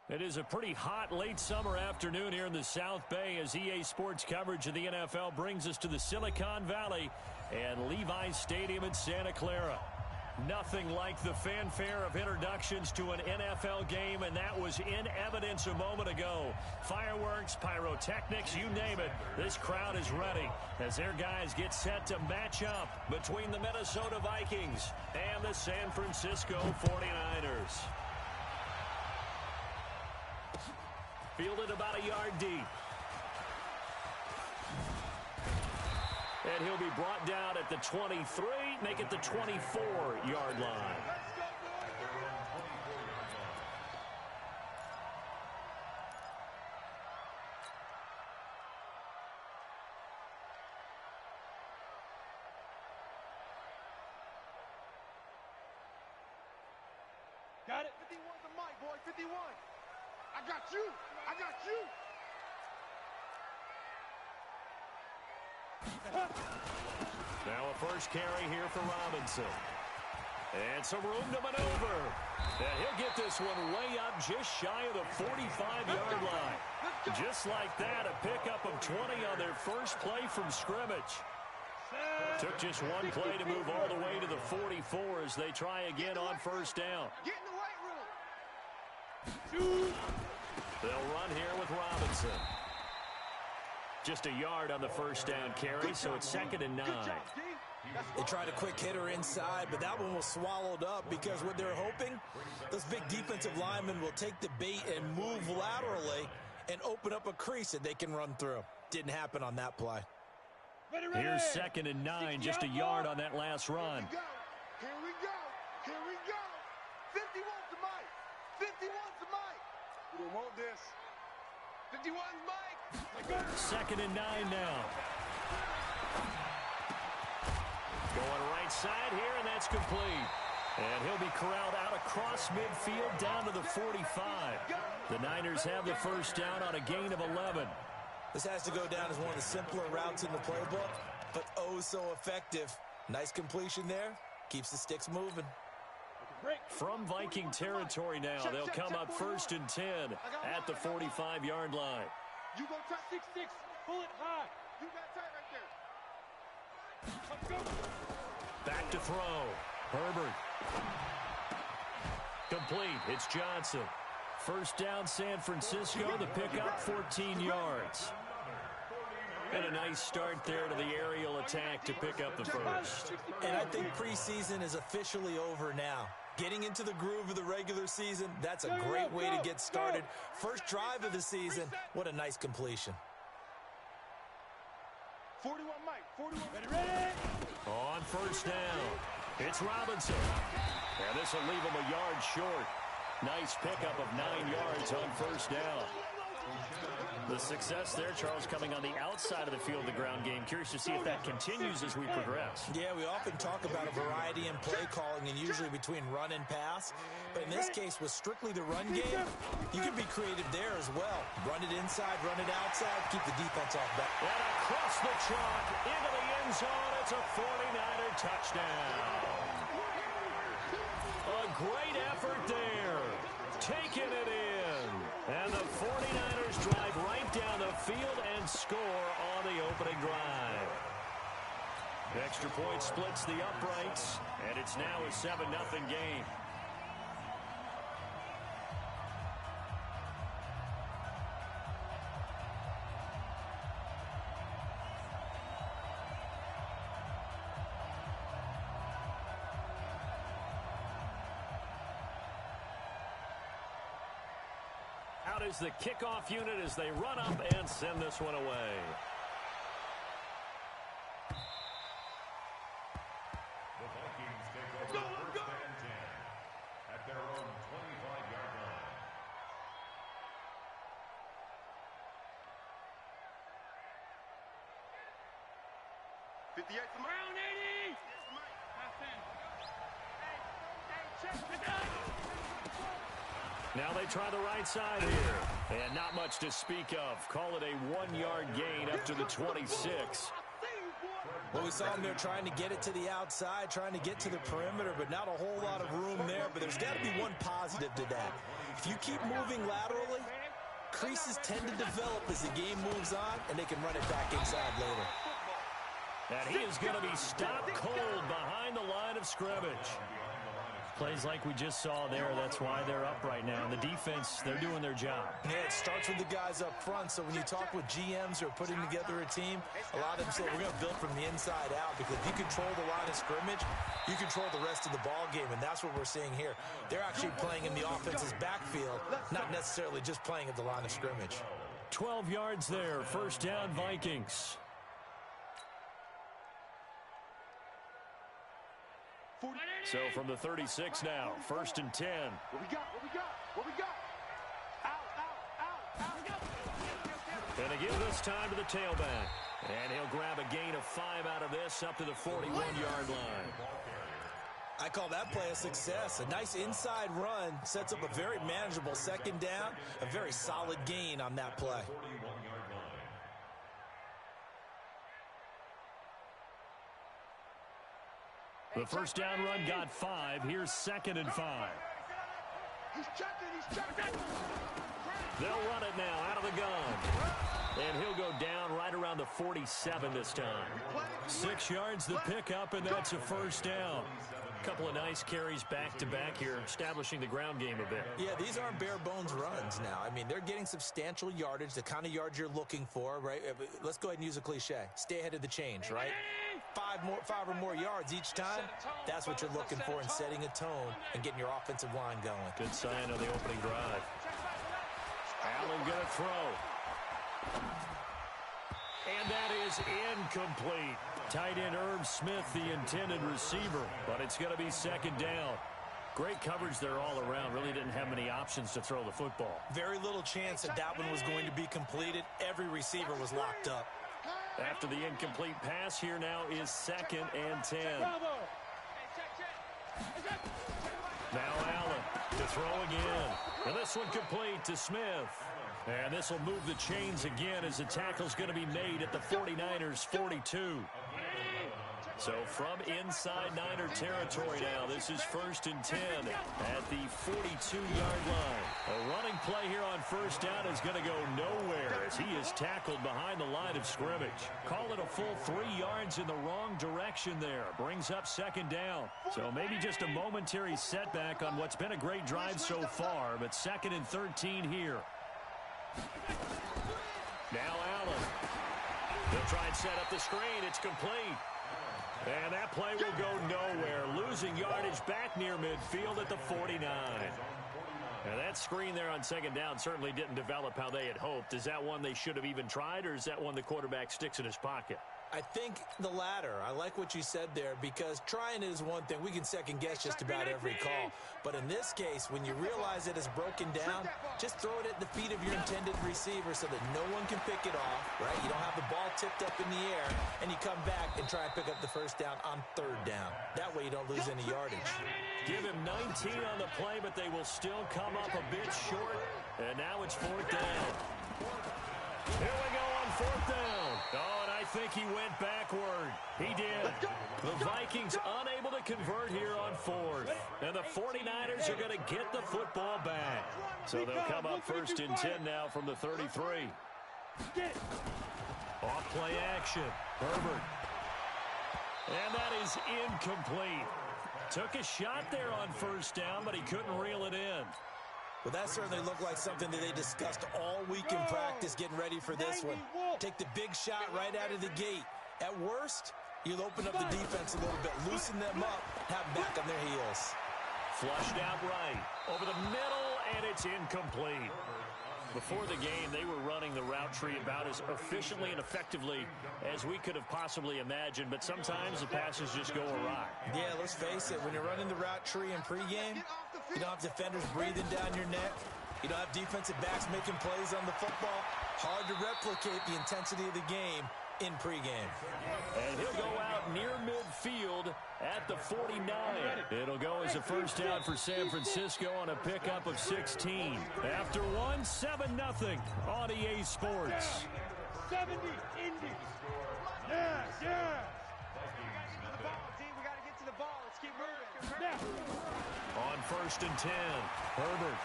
It is a pretty hot late summer afternoon here in the South Bay as EA Sports coverage of the NFL brings us to the Silicon Valley and Levi's Stadium in Santa Clara. Nothing like the fanfare of introductions to an NFL game, and that was in evidence a moment ago. Fireworks, pyrotechnics, you name it. This crowd is ready as their guys get set to match up between the Minnesota Vikings and the San Francisco 49ers. Fielded about a yard deep. And he'll be brought down at the 23, make it the 24-yard line. Got it? 51's the mic, boy. 51. I got you. I got you. Now a first carry here for Robinson. And some room to maneuver. And he'll get this one way up just shy of the 45-yard line. Just like that, a pickup of 20 on their first play from scrimmage. Took just one play to move all the way to the 44 as they try again on first down. Get in the weight room. They'll run here with Robinson. Just a yard on the first down carry, so it's 2nd and 9. They tried a quick hitter inside, but that one was swallowed up because what they're hoping, those big defensive linemen will take the bait and move laterally and open up a crease that they can run through. Didn't happen on that play. Here's 2nd and 9, just a yard on that last run. Here we go. Here we go. 51's the mic. 51's the mic. We don't want this. 51's mic. 2nd and 9 now. Going right side here, and that's complete. And he'll be corralled out across midfield down to the 45. The Niners have the first down on a gain of 11. This has to go down as one of the simpler routes in the playbook, but oh so effective. Nice completion there. Keeps the sticks moving. From Viking territory now, they'll come up 1st and 10 at the 45-yard line. You go try 6-6. Pull it high. You got tight right there. Let's go. Back to throw. Herbert. Complete. It's Johnson. First down, San Francisco. The pickup, 14 yards. And a nice start there to the aerial attack to pick up the first. And I think preseason is officially over now. Getting into the groove of the regular season, that's a great way to get started. First drive of the season, what a nice completion. 41, Mike. 41. Ready? On first down, it's Robinson. And this will leave him a yard short. Nice pickup of 9 yards on first down. The success there, Charles, coming on the outside of the field, the ground game. Curious to see if that continues as we progress. Yeah, we often talk about a variety in play calling and usually between run and pass. But in this case, with strictly the run game, you can be creative there as well. Run it inside, run it outside, keep the defense off back. And across the chalk, into the end zone, it's a 49er touchdown. A great effort there. Taking it in. And the 49ers drive right down the field and score on the opening drive. Extra point splits the uprights, and it's now a 7-0 game. Out is the kickoff unit as they run up and send this one away. The Vikings take over first and 10 at their own 25-yard line. Round 80. Now they try the right side here. And not much to speak of. Call it a 1-yard gain up to the 26. Well, we saw him there trying to get it to the outside, trying to get to the perimeter, but not a whole lot of room there. But there's got to be one positive to that. If you keep moving laterally, creases tend to develop as the game moves on, and they can run it back inside later. And he is going to be stopped cold behind the line of scrimmage. Plays like we just saw there, that's why they're up right now. And the defense, they're doing their job. Yeah, it starts with the guys up front. So when you talk with GMs who are putting together a team, a lot of them say, we're going to build from the inside out, because if you control the line of scrimmage, you control the rest of the ball game, and that's what we're seeing here. They're actually playing in the offense's backfield, not necessarily just playing at the line of scrimmage. 12 yards there, first down Vikings. So from the 36 now, first and 10. What we got? What we got? What we got? Out. And they give this time to the tailback. And he'll grab a gain of 5 out of this up to the 41-yard line. I call that play a success. A nice inside run sets up a very manageable second down, a very solid gain on that play. The first down run got 5. Here's second and 5. He's checking. They'll run it now out of the gun. And he'll go down right around the 47 this time. 6 yards the pickup, and that's a first down. A couple of nice carries back-to-back here, establishing the ground game a bit. Yeah, these aren't bare-bones runs now. I mean, they're getting substantial yardage, the kind of yards you're looking for, right? Let's go ahead and use a cliche. Stay ahead of the change, right? 5 or more yards each time, that's what you're looking for in setting a tone and getting your offensive line going. Good sign on the opening drive. Allen going to throw. And that is incomplete. Tight end Irv Smith, the intended receiver, but it's going to be second down. Great coverage there all around. Really didn't have many options to throw the football. Very little chance that one was going to be completed. Every receiver was locked up. After the incomplete pass, here now is second and 10. Now Allen to throw again. And this one complete to Smith. And this will move the chains again as the tackle's going to be made at the 49ers 42. So from inside Niner territory now, this is first and 10 at the 42-yard line. A running play here on first down is going to go nowhere as he is tackled behind the line of scrimmage. Call it a full 3 yards in the wrong direction there. Brings up second down. So maybe just a momentary setback on what's been a great drive so far, but second and 13 here. Now Allen. They'll try and set up the screen. It's complete. And that play will go nowhere. Losing yardage back near midfield at the 49. And that screen there on second down certainly didn't develop how they had hoped. Is that one they should have even tried, or is that one the quarterback sticks in his pocket? I think the latter. I like what you said there, because trying is one thing. We can second guess just about every call. But in this case, when you realize it is broken down, just throw it at the feet of your intended receiver so that no one can pick it off, right? You don't have the ball tipped up in the air, and you come back and try and pick up the first down on third down. That way you don't lose any yardage. Give him 19 on the play, but they will still come up a bit short. And now it's fourth down. Here we go on fourth down. Oh, and I think he went backward. He did. The Vikings unable to convert here on fourth. And the 49ers are going to get the football back. So they'll come up first and 10 now from the 33. Off play action. Herbert. And that is incomplete. Took a shot there on first down, but he couldn't reel it in. Well, that certainly looked like something that they discussed all week in practice, getting ready for this one. Take the big shot right out of the gate. At worst, you'll open up the defense a little bit, loosen them up, have them back on their heels. Flushed out right, over the middle, and it's incomplete. Before the game, they were running the route tree about as efficiently and effectively as we could have possibly imagined, but sometimes the passes just go awry. Yeah, let's face it, when you're running the route tree in pregame, you don't have defenders breathing down your neck. You don't have defensive backs making plays on the football. Hard to replicate the intensity of the game in pregame. And he'll go out near midfield at the 49. It'll go as a first down for San Francisco on a pickup of 16. After one, 7-0 on EA Sports. 70 Indy. Yeah. We got to get to the ball. Let's keep moving. On first and 10, Herbert.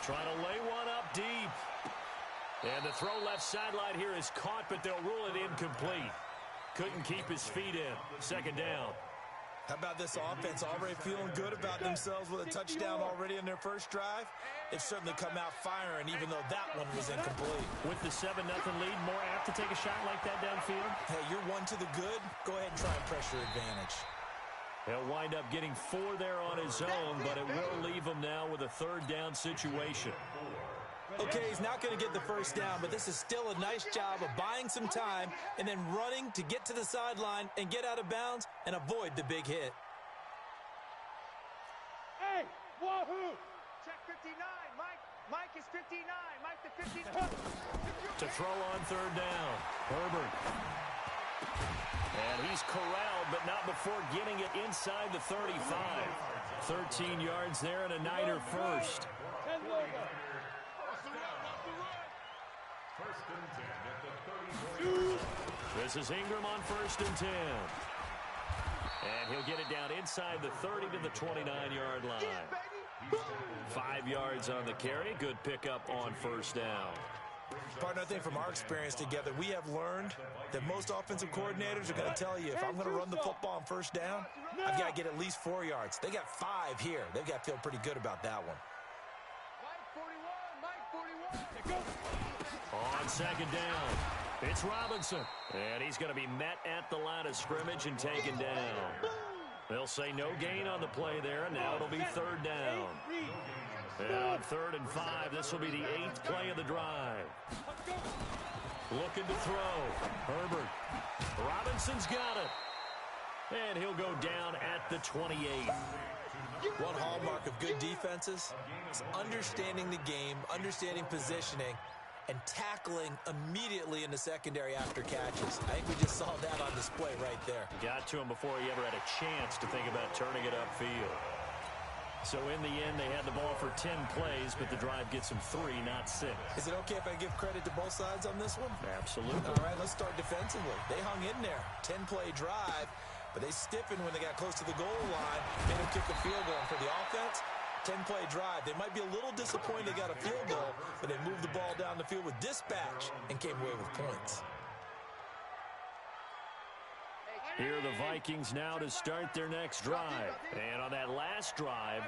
Trying to lay one up deep. And the throw left sideline here is caught, but they'll rule it incomplete. Couldn't keep his feet in. Second down. How about this offense already feeling good about themselves with a touchdown already in their first drive? They've certainly come out firing, even though that one was incomplete. With the 7-0 lead, more apt to take a shot like that downfield? Hey, you're one to the good. Go ahead and try and press your advantage. He'll wind up getting 4 there on his own, but it will leave him now with a third down situation. Okay, he's not going to get the first down, but this is still a nice job of buying some time and then running to get to the sideline and get out of bounds and avoid the big hit. Hey, wahoo! Check 59, Mike. Mike is 59. Mike the 59. To throw on third down, Herbert. And he's corralled, but not before getting it inside the 35. 13 yards there and a Niner first. First and 10 at the 34. This is Ingram on 1st and 10. And he'll get it down inside the 30 to the 29-yard line. 5 yards on the carry. Good pickup on first down. Partner, I think from our experience together, we have learned that most offensive coordinators are going to tell you, if I'm going to run the football on first down, I've got to get at least 4 yards. They got 5 here. They've got to feel pretty good about that one. Mike 41, Mike 41. On second down, it's Robinson. And he's going to be met at the line of scrimmage and taken down. They'll say no gain on the play there, and now it'll be third down. And on 3rd and 5, this will be the 8th play of the drive. Looking to throw. Herbert. Robinson's got it. And he'll go down at the 28. One hallmark of good defenses is understanding the game, understanding positioning, and tackling immediately in the secondary after catches. I think we just saw that on display right there. Got to him before he ever had a chance to think about turning it upfield. So in the end, they had the ball for 10 plays, but the drive gets them 3, not 6. Is it okay if I give credit to both sides on this one? Absolutely. All right, let's start defensively. They hung in there. 10-play drive, but they stiffened when they got close to the goal line. Made them kick a field goal. And for the offense, 10-play drive. They might be a little disappointed they got a field goal, but they moved the ball down the field with dispatch and came away with points. Here are the Vikings now to start their next drive. And on that last drive,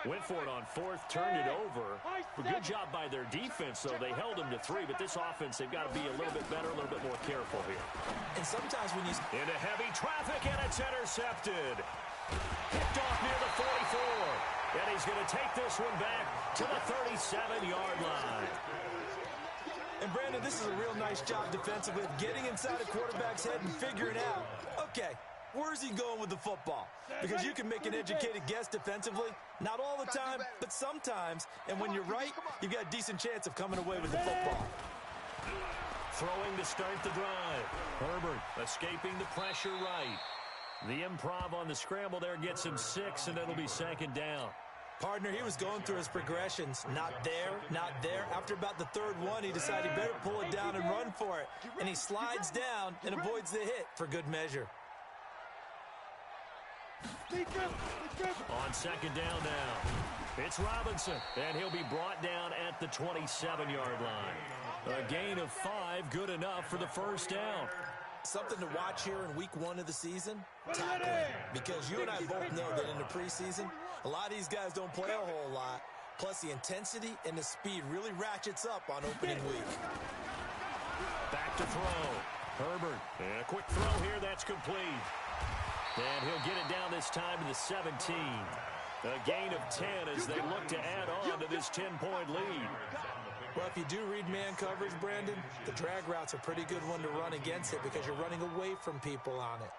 went for it on 4th, turned it over. A good job by their defense, though. They held them to 3, but this offense, they've got to be a little bit better, a little bit more careful here. And sometimes when you... Into heavy traffic, and it's intercepted. Picked off near the 44. And he's going to take this one back to the 37-yard line. And, Brandon, this is a real nice job defensively of getting inside a quarterback's head and figuring out, okay, where's he going with the football? Because you can make an educated guess defensively, not all the time, but sometimes. And when you're right, you've got a decent chance of coming away with the football. Throwing to start the drive. Herbert escaping the pressure right. The improv on the scramble there gets him 6, and it'll be second down. Partner, he was going through his progressions. Not there, not there. After about the 3rd one, he decided he better pull it down and run for it. And he slides down and avoids the hit for good measure. On second down now, it's Robinson. And he'll be brought down at the 27-yard line. A gain of 5, good enough for the first down. Something to watch here in week 1 of the season, tackling. Because you and I both know that in the preseason, a lot of these guys don't play a whole lot. Plus, the intensity and the speed really ratchets up on opening week. Back to throw. Herbert. And a quick throw here. That's complete. And he'll get it down this time to the 17. A gain of 10 as they look to add on to this 10-point lead. Well, if you do read man coverage, Brandon, the drag route's a pretty good one to run against it because you're running away from people on it.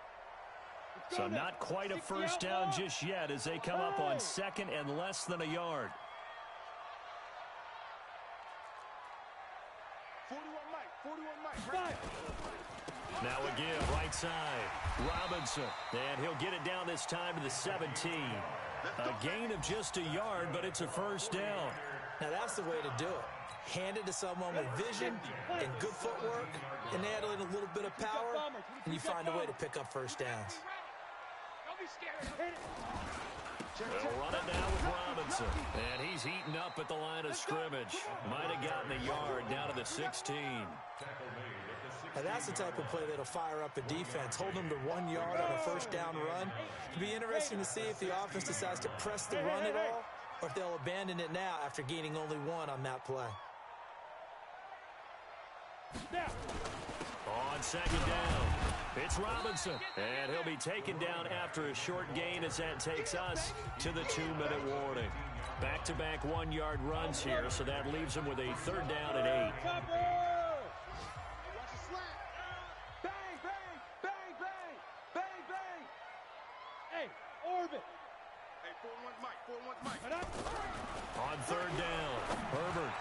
So not quite a first down just yet as they come up on 2nd and less than a yard. 41 Mike, right. Now again, right side, Robinson. And he'll get it down this time to the 17. A gain of just a yard, but it's a first down. Now that's the way to do it. Hand it to someone with vision and good footwork, and add in a little bit of power, and you find a way to pick up first downs. Don't be scared. Hit it. They'll run it now with Robinson. And he's heating up at the line of scrimmage. Might have gotten a yard down to the 16. Now that's the type of play that'll fire up a defense. Hold them to 1 yard on a first down run. It'll be interesting to see if the offense decides to press the run at all, or if they'll abandon it now after gaining only 1 on that play. On second down, it's Robinson. And he'll be taken down after a short gain as that takes us to the 2-minute warning. Back-to-back 1-yard runs here, so that leaves him with a third down and 8. On third down, Herbert.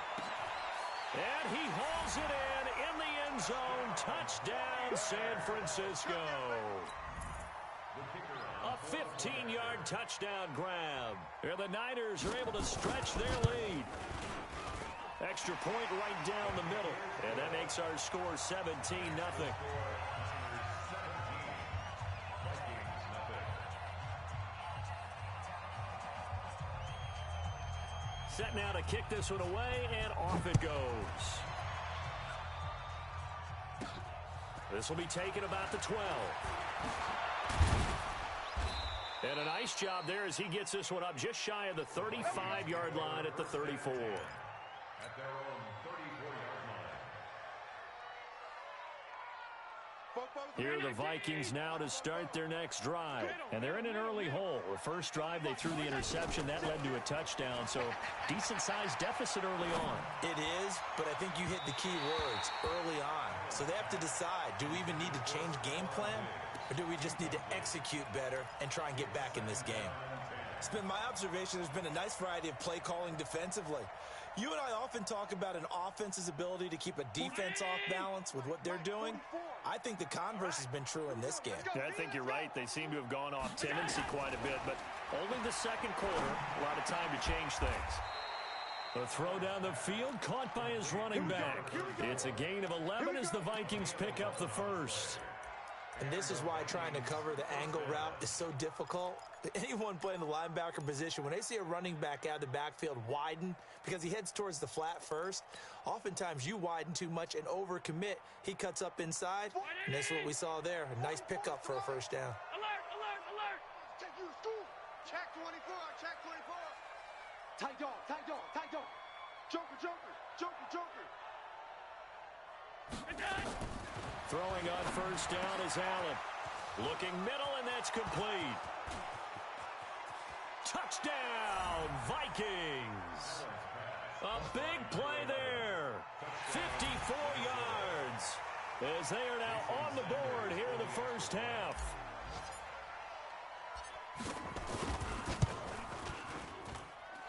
And he hauls it in the end zone. Touchdown, San Francisco. A 15-yard touchdown grab. And the Niners are able to stretch their lead. Extra point right down the middle. And that makes our score 17-0. Set now to kick this one away, and off it goes. This will be taken about the 12. And a nice job there as he gets this one up just shy of the 35-yard line at the 34. At their own 34-yard line. Here are the Vikings now to start their next drive. And they're in an early hole. The first drive, they threw the interception. That led to a touchdown. So decent-sized deficit early on. It is, but I think you hit the key words, early on. So they have to decide, do we even need to change game plan? Or do we just need to execute better and try and get back in this game? It's been my observation there's been a nice variety of play calling defensively. You and I often talk about an offense's ability to keep a defense off balance with what they're doing. I think the converse has been true in this game. Yeah, I think you're right. They seem to have gone off tendency quite a bit, but only the second quarter, a lot of time to change things. The throw down the field, caught by his running back. It's a gain of 11 as the Vikings pick up the first. And this is why trying to cover the angle route is so difficult. Anyone playing the linebacker position, when they see a running back out of the backfield widen because he heads towards the flat first, oftentimes you widen too much and overcommit. He cuts up inside, and that's what we saw there. A nice pickup for a first down. Alert, alert, alert! Take you to school. Check 24, check 24. Tight dog, tight dog, tight dog. Joker, joker, joker, joker. Throwing on first down is Allen. Looking middle, and that's complete. Touchdown, Vikings. A big play there. 54 yards as they are now on the board here in the first half.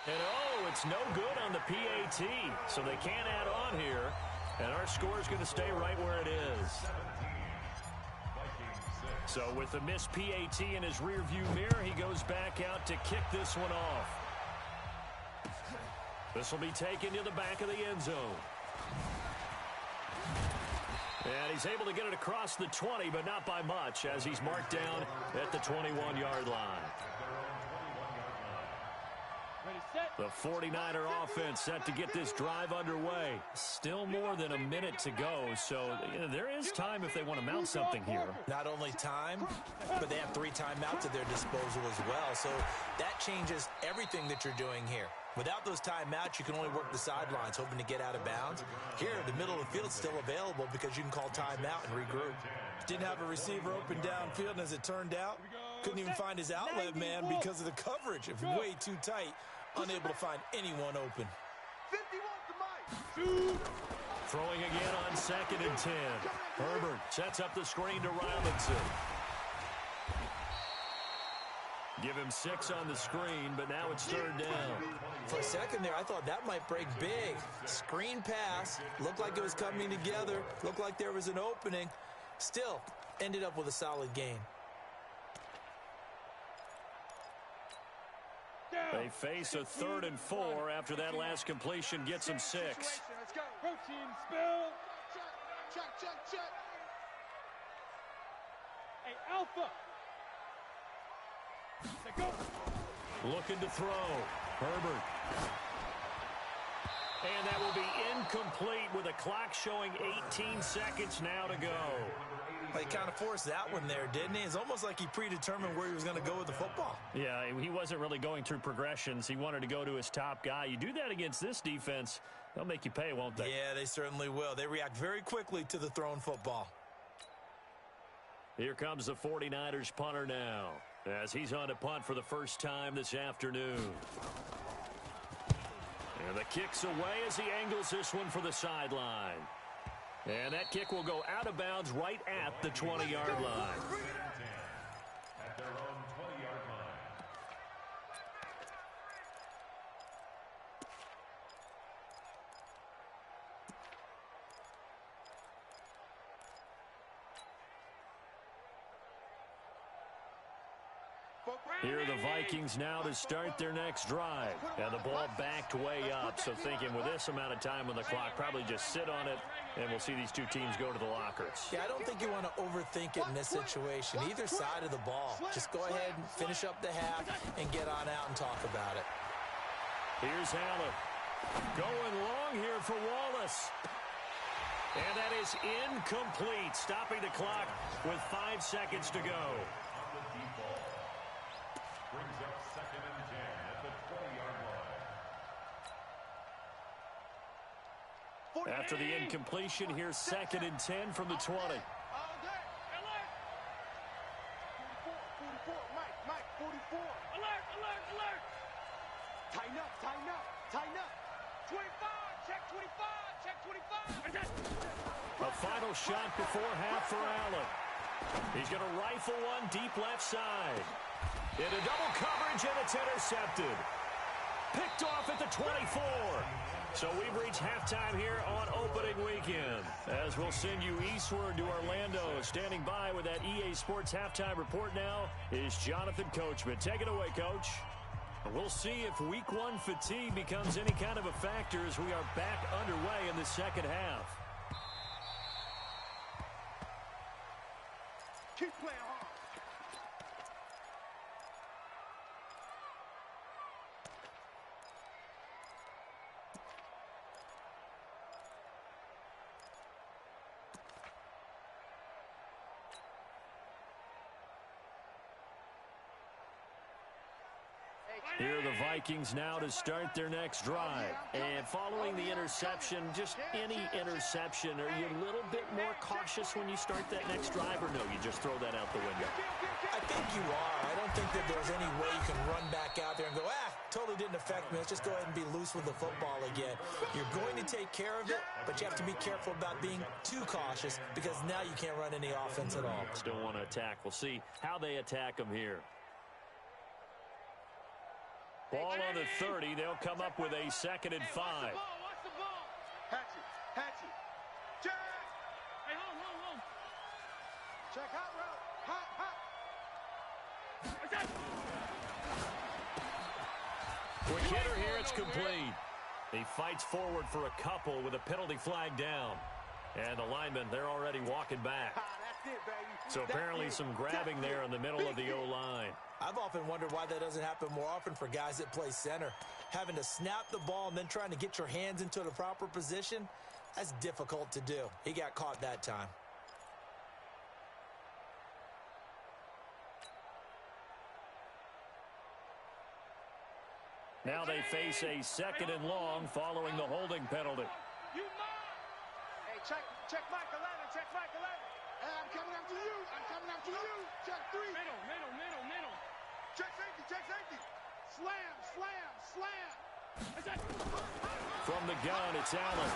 And oh, it's no good on the PAT, so they can't add on here. And our score is going to stay right where it is. So with the missed PAT in his rearview mirror, he goes back out to kick this one off. This will be taken to the back of the end zone. And he's able to get it across the 20, but not by much, as he's marked down at the 21-yard line. The 49er offense set to get this drive underway. Still more than a minute to go, so there is time if they want to mount something here. Not only time, but they have 3 timeouts at their disposal as well, so that changes everything that you're doing here. Without those timeouts, you can only work the sidelines, hoping to get out of bounds. Here, the middle of the field is still available because you can call timeout and regroup. Didn't have a receiver open downfield, and as it turned out, couldn't even find his outlet man because of the coverage. It was way too tight. Unable to find anyone open. 51 to Mike. Throwing again on 2nd and 10. Herbert sets up the screen to Robinson. Give him 6 on the screen, but now it's 3rd down. For a second there, I thought that might break big. Screen pass. Looked like it was coming together. Looked like there was an opening. Still, ended up with a solid gain. They face a 3rd and 4 after that last completion gets them 6. Let's go. Protein spill. Check, check, check. Hey, Alpha. Let's go. Looking to throw. Herbert. And that will be incomplete with the clock showing 18 seconds now to go. He kind of forced that one there, didn't he? It's almost like he predetermined where he was going to go with the football. Yeah, he wasn't really going through progressions. He wanted to go to his top guy. You do that against this defense, they'll make you pay, won't they? Yeah, they certainly will. They react very quickly to the thrown football. Here comes the 49ers punter now, as he's on to punt for the first time this afternoon. And the kick's away as he angles this one for the sideline. And that kick will go out of bounds right at the 20-yard line. At their own 20-yard line. Here are the Vikings now to start their next drive. And the ball backed way up, so thinking with this amount of time on the clock, probably just sit on it, and we'll see these two teams go to the lockers. Yeah, I don't think you want to overthink it in this situation. Either side of the ball. Just go ahead and finish up the half and get on out and talk about it. Here's Allen. Going long here for Wallace. And that is incomplete, stopping the clock with 5 seconds to go. Brings up 2nd and 10 at the 20-yard line. After the incompletion, here's 2nd and 10 from the 20. All day. Alert. 44, Mike, 44. Alert. Tighten up. 25, check 25. A final shot before half for Allen. He's going to rifle one deep left side. Into double coverage, and it's intercepted. Picked off at the 24. So we've reached halftime here on opening weekend. As we'll send you eastward to Orlando. Standing by with that EA Sports halftime report now is Jonathan Coachman. Take it away, Coach. We'll see if week 1 fatigue becomes any kind of a factor as we are back underway in the second half. Keep playing hard. Here are the Vikings now to start their next drive. And following the interception, just any interception, are you a little bit more cautious when you start that next drive, or no, you just throw that out the window? I think you are. I don't think that there's any way you can run back out there and go, totally didn't affect me. Let's just go ahead and be loose with the football again. You're going to take care of it, but you have to be careful about being too cautious because now you can't run any offense at all. Still want to attack. We'll see how they attack them here. Ball on the 30. They'll come up with a 2nd and 5. Watch the ball. Hatchet. Check. Hey, hold. Check hot route. Hot. Quick hitter here. It's complete. He fights forward for a couple with a penalty flag down. And the linemen, they're already walking back. That's it, baby. So apparently some grabbing there in the middle of the O-line. I've often wondered why that doesn't happen more often for guys that play center. Having to snap the ball and then trying to get your hands into the proper position, that's difficult to do. He got caught that time. Now they face a 2nd and long following the holding penalty. You mine. Hey, check Mike 11. Hey, I'm coming after you. Check 3. Middle. Check safety. Slam. From the gun, it's Allen.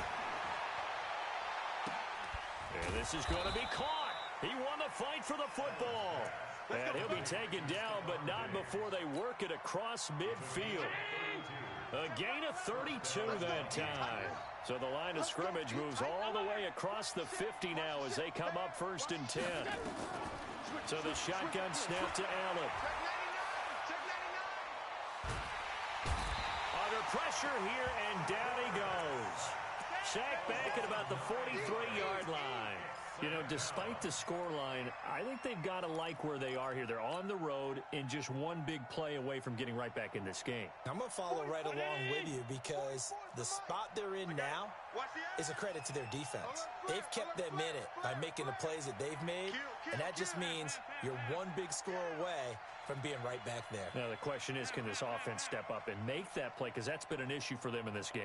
And this is going to be caught. He won the fight for the football. And he'll be taken down, but not before they work it across midfield. A gain of 32 that time. So the line of scrimmage moves all the way across the 50 now as they come up 1st and 10. So the shotgun snap to Allen. Under pressure here, and down he goes. Sacked back at about the 43-yard line. You know, despite the scoreline, I think they've got to like where they are here. They're on the road and just one big play away from getting right back in this game. I'm going to follow right along with you because the spot they're in now is a credit to their defense. They've kept them in it by making the plays that they've made, and that just means you're one big score away from being right back there. Now, the question is, can this offense step up and make that play? Because that's been an issue for them in this game.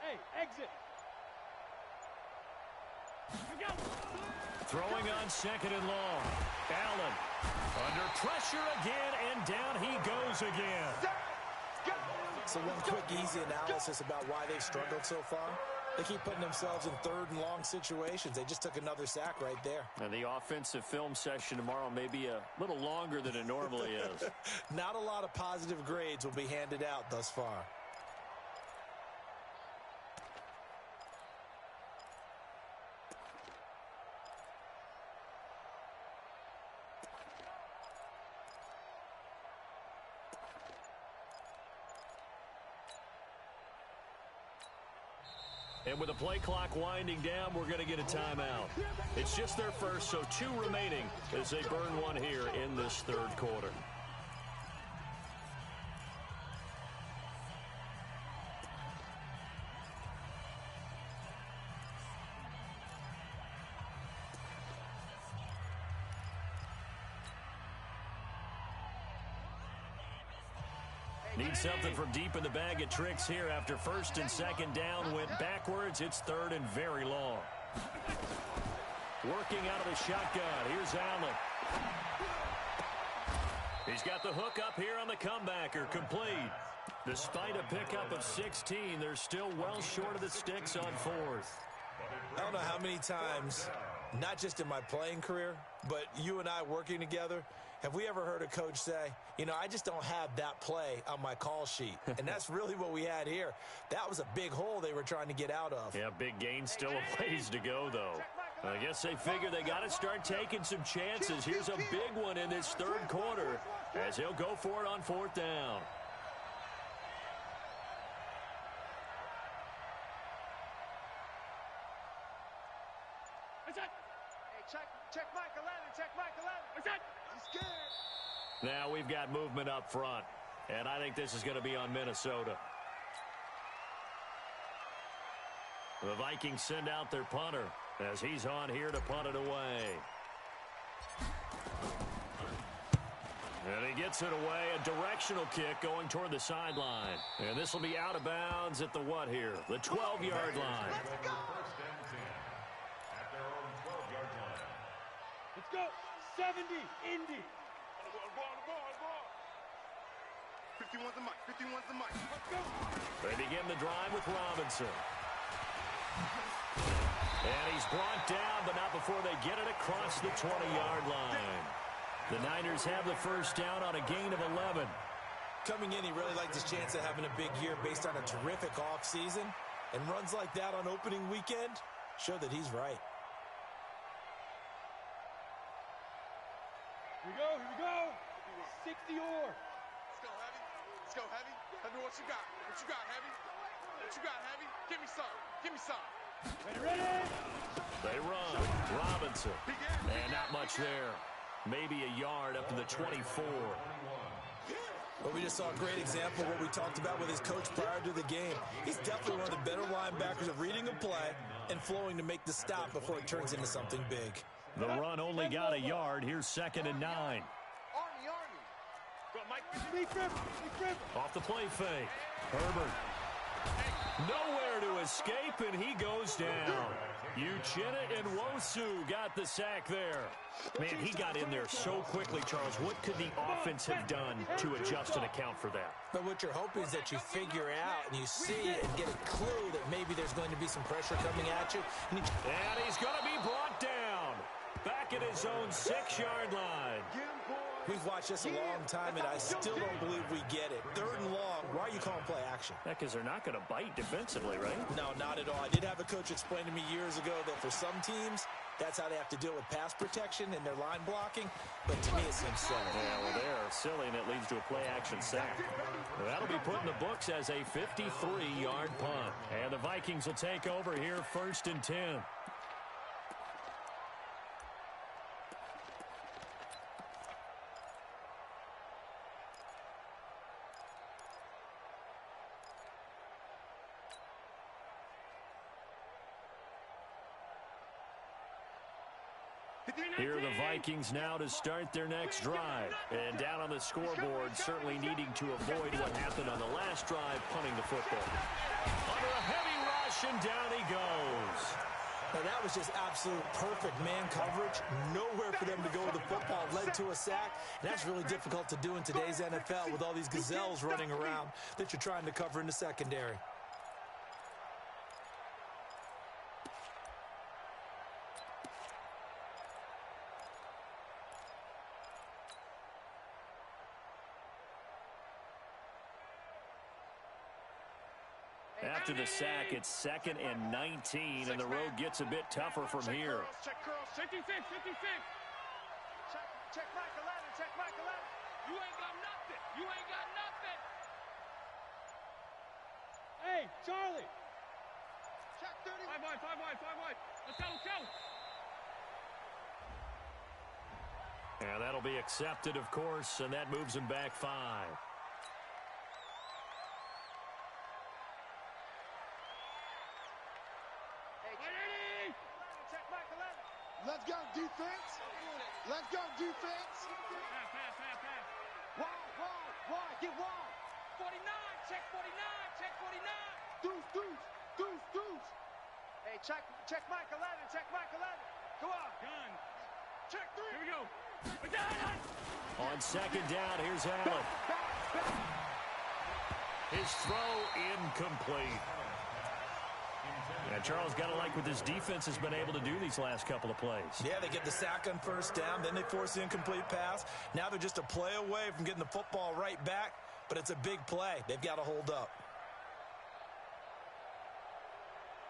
Hey, exit. Throwing on second and long. Allen under pressure again, and down he goes again. So one quick, easy analysis about why they've struggled so far. They keep putting themselves in third and long situations. They just took another sack right there. And the offensive film session tomorrow may be a little longer than it normally is. Not a lot of positive grades will be handed out thus far. And with the play clock winding down, we're going to get a timeout. It's just their first, so 2 remaining as they burn one here in this third quarter. Need something from deep in the bag of tricks here after first and second down went backwards. It's third and very long. Working out of the shotgun. Here's Allen. He's got the hook up here on the comebacker. Complete. Despite a pickup of 16, they're still well short of the sticks on fourth. I don't know how many times, not just in my playing career, but you and I working together, have we ever heard a coach say, you know, I just don't have that play on my call sheet? And that's really what we had here. That was a big hole they were trying to get out of. Yeah, big gain, still a ways to go, though. I guess they figure they got to start taking some chances. Here's a big one in this third quarter as he'll go for it on fourth down. Check Mike 11, check Mike 11. He's scared. Now we've got movement up front, and I think this is going to be on Minnesota. The Vikings send out their punter as he's on here to punt it away. And he gets it away, a directional kick going toward the sideline. And this will be out of bounds at the what here? The 12-yard line. Let's go. At their own 12-yard line. Let's go. 70, Indy. 51's the mic. 51's the mic. Let's go. They begin the drive with Robinson. And he's brought down, but not before they get it across the 20-yard line. The Niners have the first down on a gain of 11. Coming in, he really liked his chance of having a big year based on a terrific offseason. And runs like that on opening weekend show that he's right. Here we go, here we go. 60 or. Let's go, Heavy. Let's go, Heavy. Heavy, what you got? What you got, Heavy? What you got, Heavy? Give me some. Give me some. Ready, ready. They run. Robinson. And not much there. Maybe a yard up to the 24. Well, we just saw a great example of what we talked about with his coach prior to the game. He's definitely one of the better linebackers of reading a play and flowing to make the stop before it turns into something big. The run only got a yard. Here's 2nd and 9. Army. Go, Mike. Deep rip. Off the play fake. Herbert. Nowhere to escape, and he goes down. Uchenna and Nwosu got the sack there. Man, he got in there so quickly, Charles. What could the offense have done to adjust and account for that? But what you're hoping is that you figure out and you see it and get a clue that maybe there's going to be some pressure coming at you. And he's going to be brought down. Back at his own 6-yard line. We've watched this a long time, and I still don't believe we get it. 3rd and long. Why are you calling play action? Because they're not going to bite defensively, right? No, not at all. I did have a coach explain to me years ago that for some teams, That's how they have to deal with pass protection and their line blocking. But to me, it seems silly. Yeah, well, they're silly, and it leads to a play-action sack. Well, that'll be put in the books as a 53-yard punt. And the Vikings will take over here 1st and 10. Here are the Vikings now to start their next drive. And down on the scoreboard, certainly needing to avoid what happened on the last drive, punting the football. Under a heavy rush, and down he goes. Now, that was just absolute perfect man coverage. Nowhere for them to go with the football. Led to a sack. And that's really difficult to do in today's NFL with all these gazelles running around that you're trying to cover in the secondary. After the sack, it's 2nd and 19, and the road gets a bit tougher from here. Check curls. 56, 56. Check Mike 11. Check Mike 11. You ain't got nothing. You ain't got nothing. Hey, Charlie. Check 30. 5 wide, 5 wide, 5 wide. Let's go, let's go. And that'll be accepted, of course, and that moves him back 5. Let's go, defense. Let's go, defense. Pass. Wide. Get wide. 49. Check 49. Check 49. Deuce. Hey, check Mike 11. Check Mike 11. Go on. Gun. Check 3. Here we go. On 2nd down, here's Allen. His throw incomplete. Yeah, Charles, got to like what this defense has been able to do these last couple of plays. Yeah, they get the sack on 1st down, then they force the incomplete pass. Now they're just a play away from getting the football right back, but it's a big play. They've got to hold up.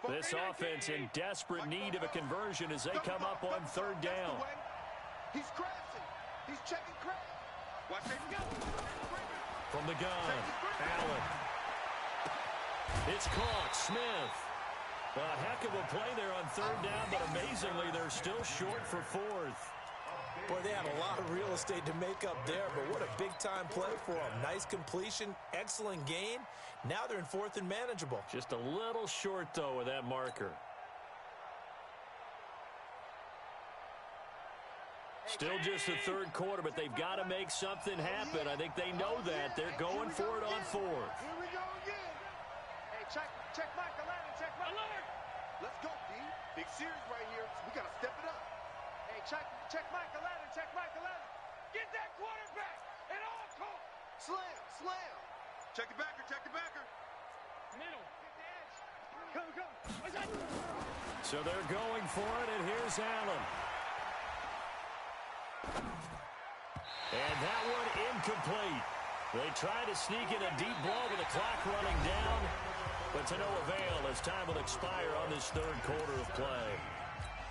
This offense in desperate need of a conversion as they come up on 3rd down. He's crashing. He's checking crash. Watch it go. From the gun, Allen. It's caught. Smith. A heck of a play there on 3rd down, but amazingly, they're still short for 4th. Boy, they had a lot of real estate to make up there, but what a big-time play for them. Nice completion, excellent gain. Now they're in 4th and manageable. Just a little short, though, with that marker. Still just the 3rd quarter, but they've got to make something happen. I think they know that. They're going for it on 4th. Here we go again. Hey, check Mike 11. Check Mike 11. Let's go, D. Big series right here. We got to step it up. Hey, check Mike 11. Check Mike 11. Get that quarterback at all costs. Slam. Check the backer. Middle. Get the edge. Come. So they're going for it, and here's Allen. And that one incomplete. They try to sneak in a deep blow with the clock running down, but to no avail as time will expire on this 3rd quarter of play.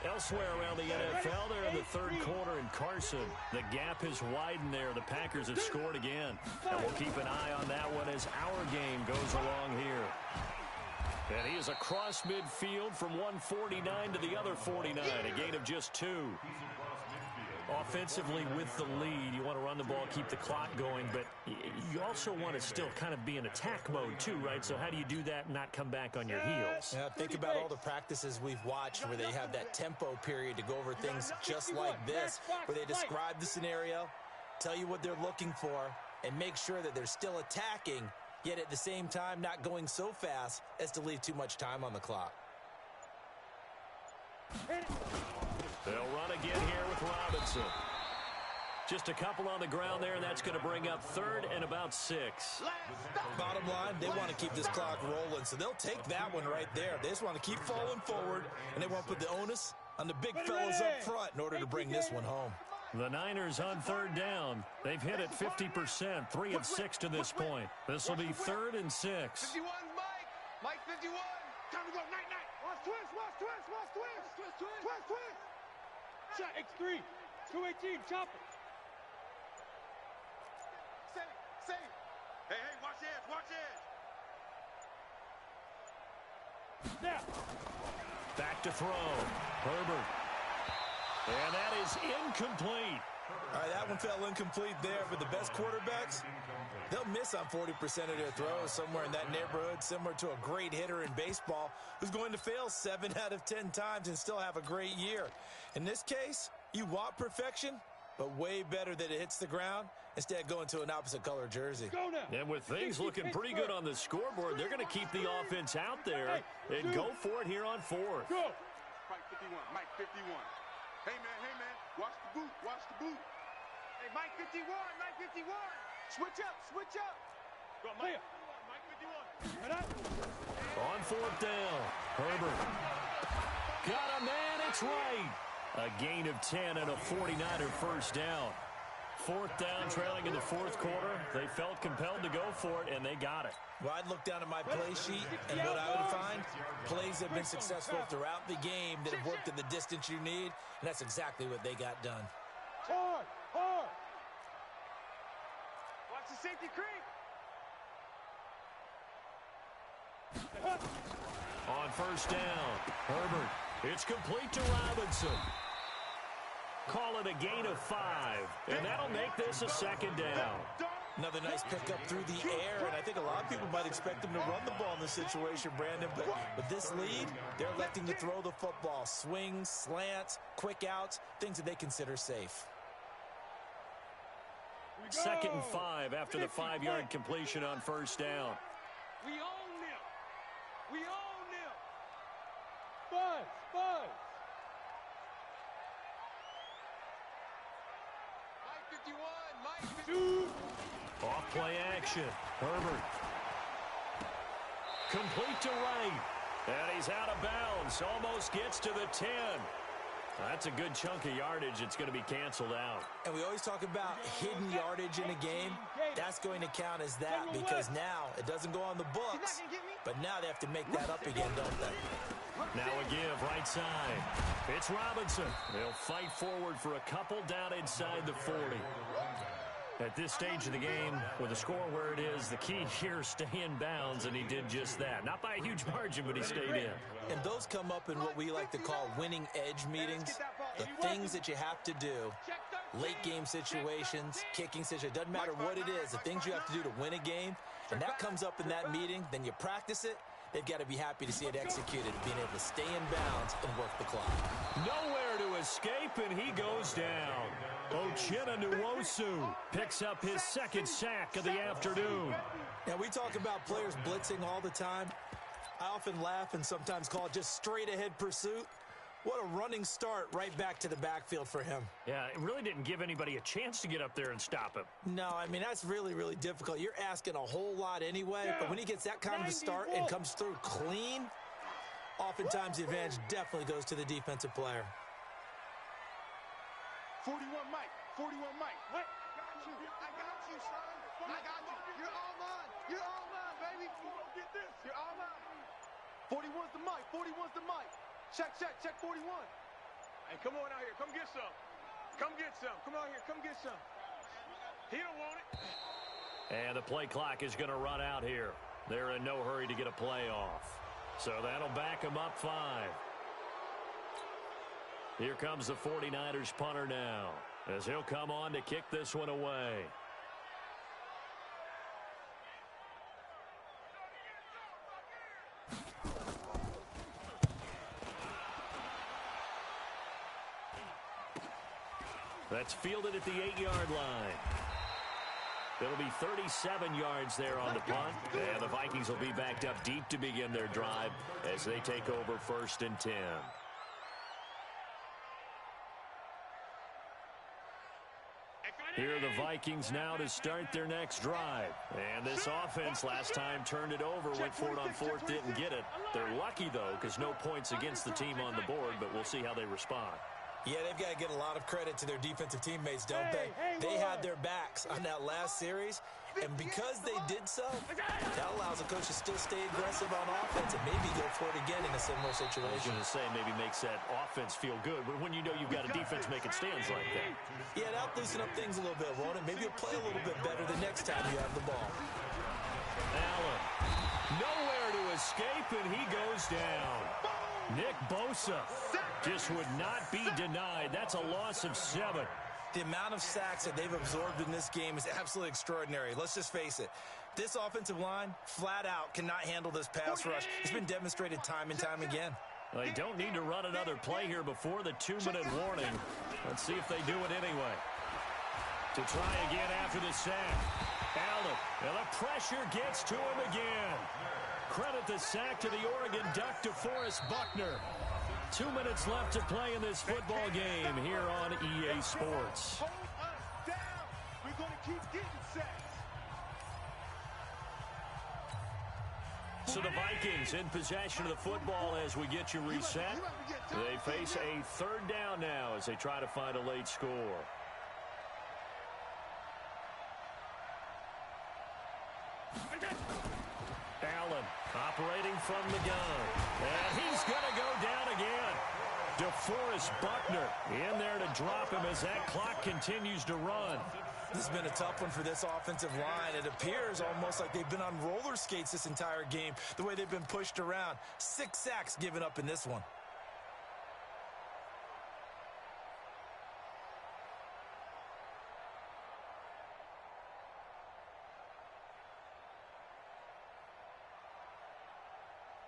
Elsewhere around the NFL, they're in the 3rd quarter in Carson. The gap has widened there. The Packers have scored again. And we'll keep an eye on that one as our game goes along here. And he is across midfield from one 49 to the other 49, a gain of just 2. Offensively with the lead, you want to run the ball, keep the clock going, but you also want to still kind of be in attack mode too, right? So how do you do that and not come back on your heels? Yeah, think about all the practices we've watched where they have that tempo period to go over things just like this, where they describe the scenario, tell you what they're looking for, and make sure that they're still attacking, yet at the same time not going so fast as to leave too much time on the clock. They'll run again here with Robinson. Just a couple on the ground there, and that's going to bring up 3rd and about 6. Bottom line, they want to keep this clock rolling, so they'll take that one right there. They just want to keep falling forward, and they want to put the onus on the big fellas up front in order to bring this one home. The Niners on 3rd down. They've hit it 50%, 3 of 6 to this point. This will be 3rd and 6. 51, Mike 51. Time to go, night. Watch twist. Check. X3. 218. Chopper. Save. Hey, watch edge. Now. Back to throw. Herbert. And that is incomplete. All right, that one fell incomplete there, but the best quarterbacks, they'll miss on 40% of their throws, somewhere in that neighborhood, similar to a great hitter in baseball who's going to fail 7 out of 10 times and still have a great year. In this case, you want perfection, but way better that it hits the ground instead of going to an opposite color jersey. And with things looking pretty good on the scoreboard, they're going to keep the offense out there and go for it here on fourth. Go. Mike 51. Hey, man. Watch the boot. Hey, Mike 51. Switch up. Go, Mike. Mike 51. On fourth down, Herbert. Got him, man. It's right. A gain of 10 and a 49er first down. Fourth down, trailing in the fourth quarter. They felt compelled to go for it, and they got it. Well, I'd look down at my play sheet, and what I would find, plays have been successful throughout the game that have worked in the distance you need, and that's exactly what they got done. Hard. Watch the safety creep. On first down, Herbert. It's complete to Robinson. Call it a gain of 5, and that'll make this a second down. Another nice pickup through the air, and I think a lot of people might expect them to run the ball in this situation, Brandon, but with this lead, they're electing to throw the football. Swings, slants, quick outs, things that they consider safe. 2nd and 5 after the 5-yard completion on first down. We own them. Buzz. Mike 51. Off play action. Herbert. Complete to right. And he's out of bounds. Almost gets to the 10. That's a good chunk of yardage. It's going to be canceled out. And we always talk about hidden yardage in a game. That's going to count as that because now it doesn't go on the books, but now they have to make that up again, don't they? Now a give right side. It's Robinson. They'll fight forward for a couple down inside the 40. At this stage of the game, with the score where it is, the key here, stay in bounds, and he did just that. Not by a huge margin, but he stayed in. And those come up in what we like to call winning edge meetings. The things that you have to do, late game situations, kicking situations, doesn't matter what it is, the things you have to do to win a game, and that comes up in that meeting, then you practice it. They've got to be happy to see it executed, being able to stay in bounds and work the clock. Nowhere to escape, and he goes down. Uchenna Nwosu picks up his 2nd sack of the afternoon. Now, we talk about players blitzing all the time. I often laugh and sometimes call it just straight-ahead pursuit. What a running start right back to the backfield for him. Yeah, it really didn't give anybody a chance to get up there and stop him. No, I mean, that's really, really difficult. You're asking a whole lot anyway, but when he gets that kind of a start and comes through clean, oftentimes the advantage definitely goes to the defensive player. 41 Mike. What? I got you, son. I got you. You're all mine, baby. Get this. You're all mine. 41's the Mike. Check 41. Hey, come on out here. Come get some. Come out here. Come get some. He don't want it. And the play clock is going to run out here. They're in no hurry to get a play off. So that'll back them up 5. Here comes the 49ers punter now, as he'll come on to kick this one away. That's fielded at the 8-yard line. It'll be 37 yards there on the punt, and the Vikings will be backed up deep to begin their drive as they take over 1st and 10. Here are the Vikings now to start their next drive. And this offense last time turned it over, went for it on 4th, didn't get it. They're lucky, though, because no points against the team on the board, but we'll see how they respond. Yeah, they've got to get a lot of credit to their defensive teammates, don't they? They had their backs on that last series, and because they did so, that allows the coach to still stay aggressive on offense and maybe go for it again in a similar situation. I was going to say, maybe makes that offense feel good, but when you know you've got a defense making stands like that. Yeah, that'll loosen up things a little bit, won't it? Maybe you'll play a little bit better the next time you have the ball. Allen, nowhere to escape, and he goes down. Nick Bosa just would not be denied. That's a loss of 7. The amount of sacks that they've absorbed in this game is absolutely extraordinary. Let's just face it. This offensive line, flat out, cannot handle this pass rush. It's been demonstrated time and time again. They don't need to run another play here before the 2-minute warning. Let's see if they do it anyway. To try again after the sack. Allen, and the pressure gets to him again. Credit the sack to the Oregon Duck, DeForest Buckner. 2 minutes left to play in this football game here on EA Sports. Hold us down. We're going to keep getting sacks. So the Vikings in possession of the football as we get you reset. They face a 3rd down now as they try to find a late score. Allen operating from the gun. And he's going to go down again. DeForest Buckner in there to drop him as that clock continues to run. This has been a tough one for this offensive line. It appears almost like they've been on roller skates this entire game, the way they've been pushed around. 6 sacks given up in this one.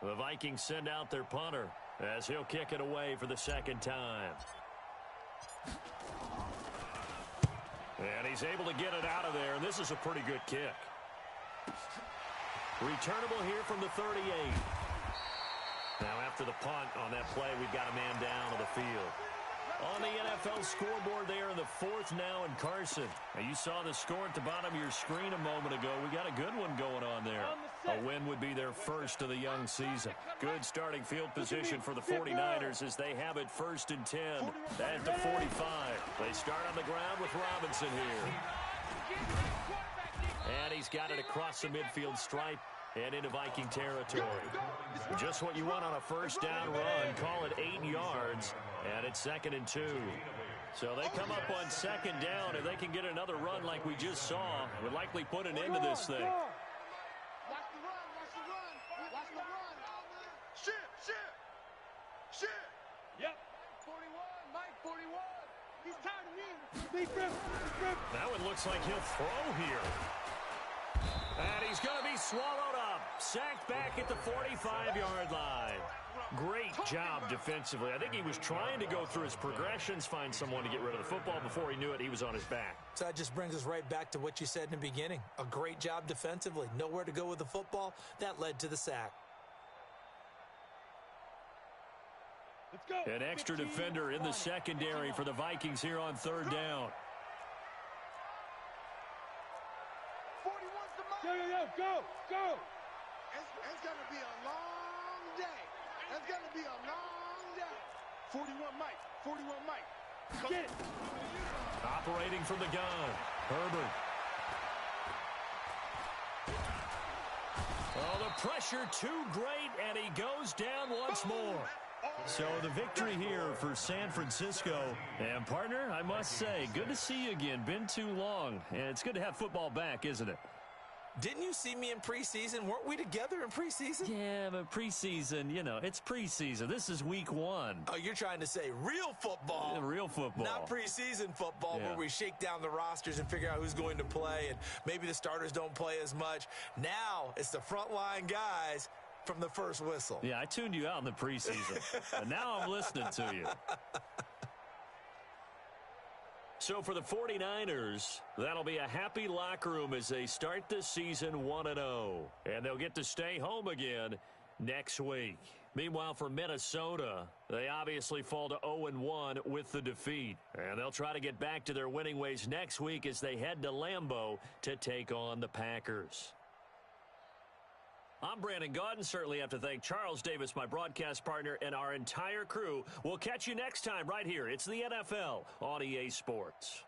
The Vikings send out their punter as he'll kick it away for the 2nd time. And he's able to get it out of there, and this is a pretty good kick. Returnable here from the 38. Now after the punt on that play, we've got a man down on the field. On the NFL scoreboard there in the 4th now in Carson. Now you saw the score at the bottom of your screen a moment ago. We got a good one going on there. A win would be their first of the young season. Good starting field position for the 49ers as they have it 1st and 10 at the 45. They start on the ground with Robinson here. And he's got it across the midfield stripe and into Viking territory. Just what you want on a 1st down run. Call it 8 yards, and it's 2nd and 2. So they come up on 2nd down, and they can get another run like we just saw. Would likely put an end to this thing. Watch the run, watch the run, watch the run. Shit. Yep. 41, Mike 41. He's tired of me. Big grip. That one looks like he'll throw here. And he's going to be swallowed up. Sacked back at the 45-yard line. Great job defensively. I think he was trying to go through his progressions, find someone to get rid of the football. Before he knew it, he was on his back. So that just brings us right back to what you said in the beginning. A great job defensively. Nowhere to go with the football. That led to the sack. Let's go. An extra defender in the secondary for the Vikings here on 3rd down. 41's the mark. Go. It's going to be a long day. It's going to be a long day. 41 Mike. Get it. Operating from the gun. Herbert. Oh, the pressure too great, and he goes down once more. So the victory here for San Francisco. And, partner, I must say, good to see you again. Been too long. And it's good to have football back, isn't it? Didn't you see me in preseason? Weren't we together in preseason? Yeah, but preseason, it's preseason. This is week 1. Oh, you're trying to say real football. Yeah, real football. Not preseason football where we shake down the rosters and figure out who's going to play, and maybe the starters don't play as much. Now it's the frontline guys from the first whistle. Yeah, I tuned you out in the preseason. And now I'm listening to you. So for the 49ers, that'll be a happy locker room as they start this season 1-0. And they'll get to stay home again next week. Meanwhile, for Minnesota, they obviously fall to 0-1 with the defeat. And they'll try to get back to their winning ways next week as they head to Lambeau to take on the Packers. I'm Brandon Gaudin. Certainly have to thank Charles Davis, my broadcast partner, and our entire crew. We'll catch you next time right here. It's the NFL on EA Sports.